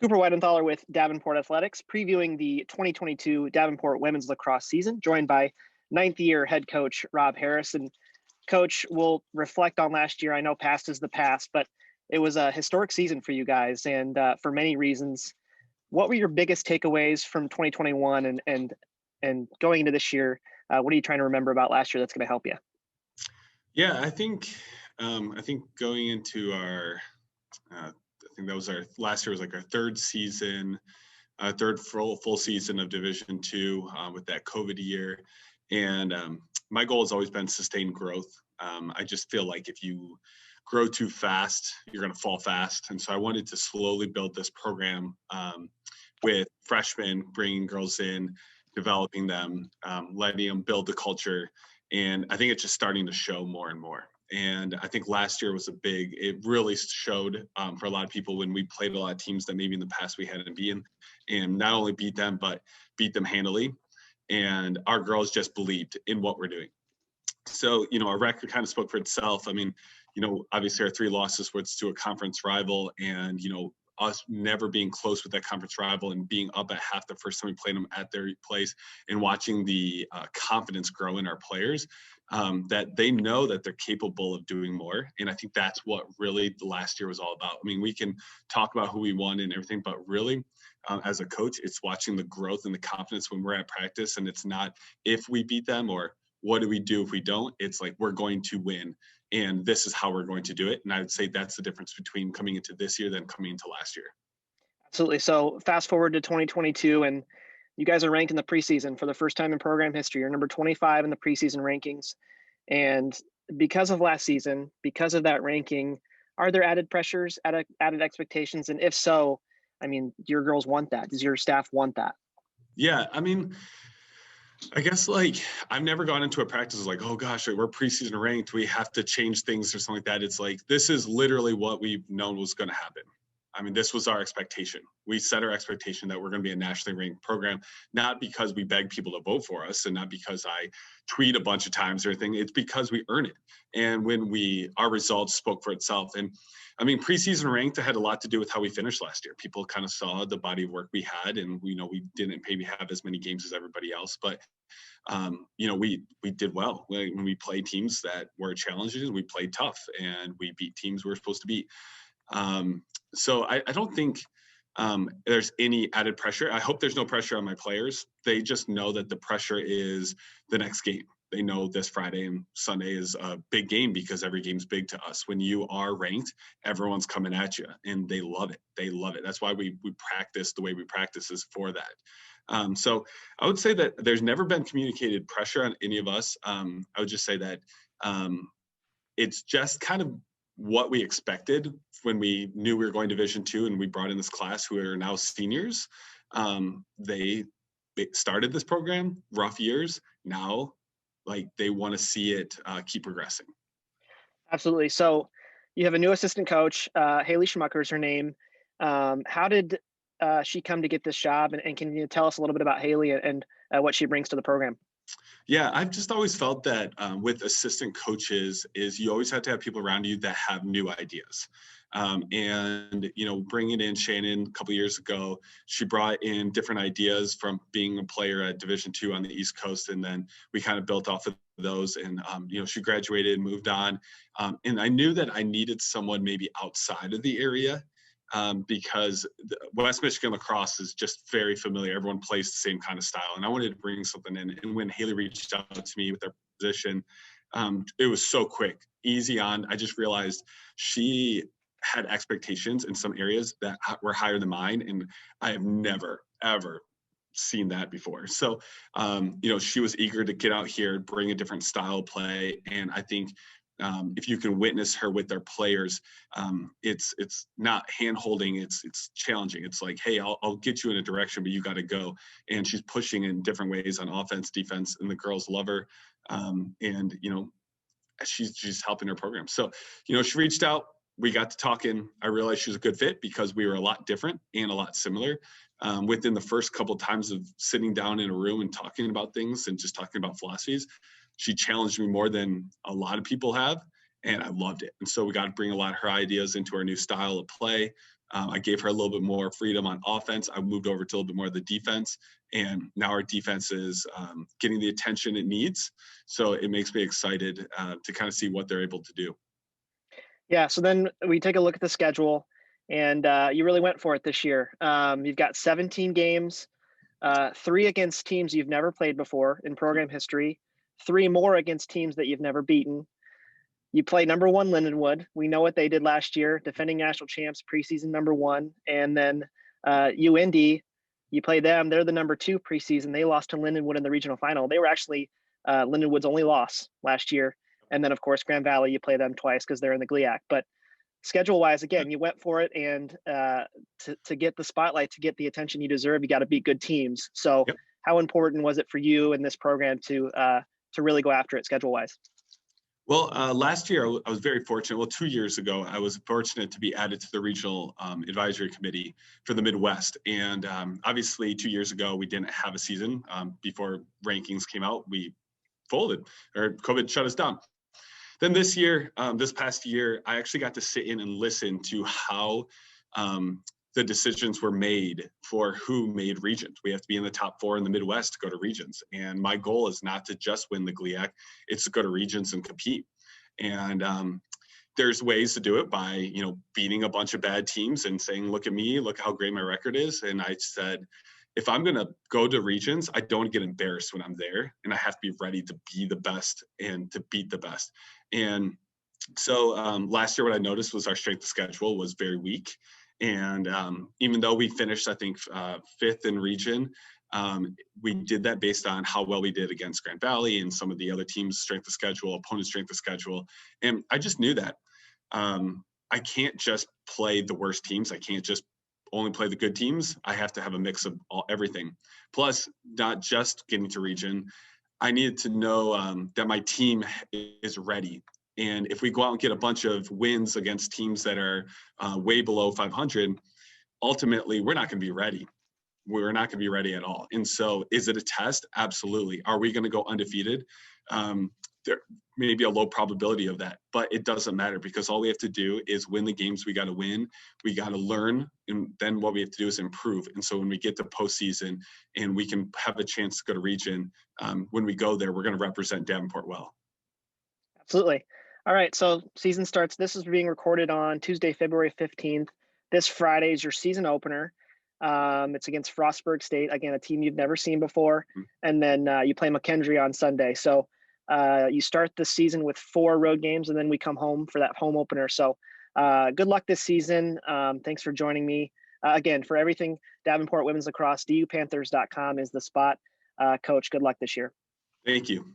Cooper Weidenthal with Davenport Athletics, previewing the 2022 Davenport women's lacrosse season, joined by ninth-year head coach Rob Harris. And Coach, we'll reflect on last year. I know past is the past, but it was a historic season for you guys, and for many reasons. What were your biggest takeaways from 2021 and going into this year? What are you trying to remember about last year that's going to help you? Yeah, I think going into our I think that was our last year was like our third season, third full season of Division II with that COVID year. And my goal has always been sustained growth. I just feel like if you grow too fast, you're going to fall fast. And so I wanted to slowly build this program with freshmen, bringing girls in, developing them, letting them build the culture. And I think it's just starting to show more and more. And I think last year was it really showed for a lot of people when we played a lot of teams that maybe in the past we hadn't beaten, and not only beat them, but beat them handily. And our girls just believed in what we're doing. So, our record kind of spoke for itself. I mean, obviously our 3 losses was to a conference rival, and, us never being close with that conference rival and being up at half the first time we played them at their place, and watching the confidence grow in our players, that they know that they're capable of doing more. And I think that's what really the last year was all about. I mean, we can talk about who we won and everything, but really as a coach, it's watching the growth and the confidence when we're at practice. And it's not if we beat them or what do we do if we don't. It's like, we're going to win, and this is how we're going to do it. And I would say that's the difference between coming into this year than coming into last year. Absolutely. So fast forward to 2022, and you guys are ranked in the preseason for the first time in program history. You're number 25 in the preseason rankings. And because of last season, because of that ranking, are there added pressures, added expectations? And if so, I mean, do your girls want that? Does your staff want that? Yeah, I mean, I guess I've never gone into a practice like, oh gosh, we're preseason ranked, we have to change things or something like that. It's like, this is literally what we've known was going to happen. I mean, this was our expectation. We set our expectation that we're going to be a nationally ranked program, not because we beg people to vote for us and not because I tweet a bunch of times or anything. It's because we earn it. And when our results spoke for itself. And I mean, preseason ranked had a lot to do with how we finished last year. People kind of saw the body of work we had, and we didn't maybe have as many games as everybody else, but we did well. When we played teams that were challenging, we played tough, and we beat teams we were supposed to beat. So I don't think there's any added pressure. I hope there's no pressure on my players. They just know that the pressure is the next game. They know this Friday and Sunday is a big game because every game's big to us. When you are ranked, everyone's coming at you, and they love it. They love it. That's why we practice the way we practice is for that. So I would say that there's never been communicated pressure on any of us. I would just say that it's just kind of what we expected when we knew we were going Division II and we brought in this class who are now seniors. They started this program, rough years. Now, they want to see it keep progressing. Absolutely. So you have a new assistant coach, Haley Schmucker is her name. How did she come to get this job? And can you tell us a little bit about Haley and what she brings to the program? Yeah, I've just always felt that with assistant coaches is you always have to have people around you that have new ideas. And, bringing in Shannon a couple of years ago, she brought in different ideas from being a player at Division II on the East Coast. And then we kind of built off of those. And, she graduated, moved on. And I knew that I needed someone maybe outside of the area. Because West Michigan lacrosse is just very familiar. Everyone plays the same kind of style. And I wanted to bring something in. And when Haley reached out to me with their position, it was so quick, easy on. I just realized she had expectations in some areas that were higher than mine. And I have never, ever seen that before. So, she was eager to get out here, bring a different style of play. And I think if you can witness her with their players, it's not hand holding, it's challenging. It's like, hey, I'll get you in a direction, but you got to go. And she's pushing in different ways on offense, defense, and the girls love her. And she's helping her program. So, she reached out, we got to talking. I realized she was a good fit because we were a lot different and a lot similar. Within the first couple of times of sitting down in a room and talking about things and just talking about philosophies, she challenged me more than a lot of people have, and I loved it. And so we got to bring a lot of her ideas into our new style of play. I gave her a little bit more freedom on offense. I moved over to a little bit more of the defense, and now our defense is getting the attention it needs. So it makes me excited to kind of see what they're able to do. Yeah, so then we take a look at the schedule, and you really went for it this year. You've got 17 games, 3 against teams you've never played before in program history, 3 more against teams that you've never beaten. You play number 1 Lindenwood. We know what they did last year, defending national champs, preseason number 1. And then UND, you play them. They're the number 2 preseason. They lost to Lindenwood in the regional final. They were actually Lindenwood's only loss last year. And then, of course, Grand Valley, you play them twice because they're in the GLIAC. But schedule-wise, again, you went for it. And to get the spotlight, to get the attention you deserve, you got to beat good teams. So how important was it for you in this program to really go after it schedule-wise? Well, last year I was very fortunate. Well, 2 years ago, I was fortunate to be added to the regional advisory committee for the Midwest. And obviously 2 years ago, we didn't have a season. Before rankings came out, we folded, or COVID shut us down. Then this year, this past year, I actually got to sit in and listen to how the decisions were made for who made regions. We have to be in the top 4 in the Midwest to go to regions. And my goal is not to just win the GLIAC, it's to go to regions and compete. And there's ways to do it by, beating a bunch of bad teams and saying, look at me, look how great my record is. And I said, if I'm going to go to regions, I don't get embarrassed when I'm there, and I have to be ready to be the best and to beat the best. And so last year, what I noticed was our strength of schedule was very weak. And even though we finished, I think, 5th in region, we did that based on how well we did against Grand Valley and some of the other teams' strength of schedule, opponent strength of schedule. And I just knew that I can't just play the worst teams. I can't just only play the good teams. I have to have a mix of everything. Plus, not just getting to region, I needed to know that my team is ready. And if we go out and get a bunch of wins against teams that are way below 500, ultimately, we're not going to be ready. We're not going to be ready at all. And so is it a test? Absolutely. Are we going to go undefeated? There may be a low probability of that, but it doesn't matter because all we have to do is win the games we got to win. We got to learn. And then what we have to do is improve. And so when we get to postseason and we can have a chance to go to region, when we go there, we're going to represent Davenport well. Absolutely. All right, so season starts. This is being recorded on Tuesday, February 15th. This Friday is your season opener. It's against Frostburg State, again, a team you've never seen before. And then you play McKendree on Sunday. So you start the season with 4 road games, and then we come home for that home opener. So good luck this season. Thanks for joining me. Again, for everything Davenport Women's Lacrosse, dupanthers.com is the spot. Coach, good luck this year. Thank you.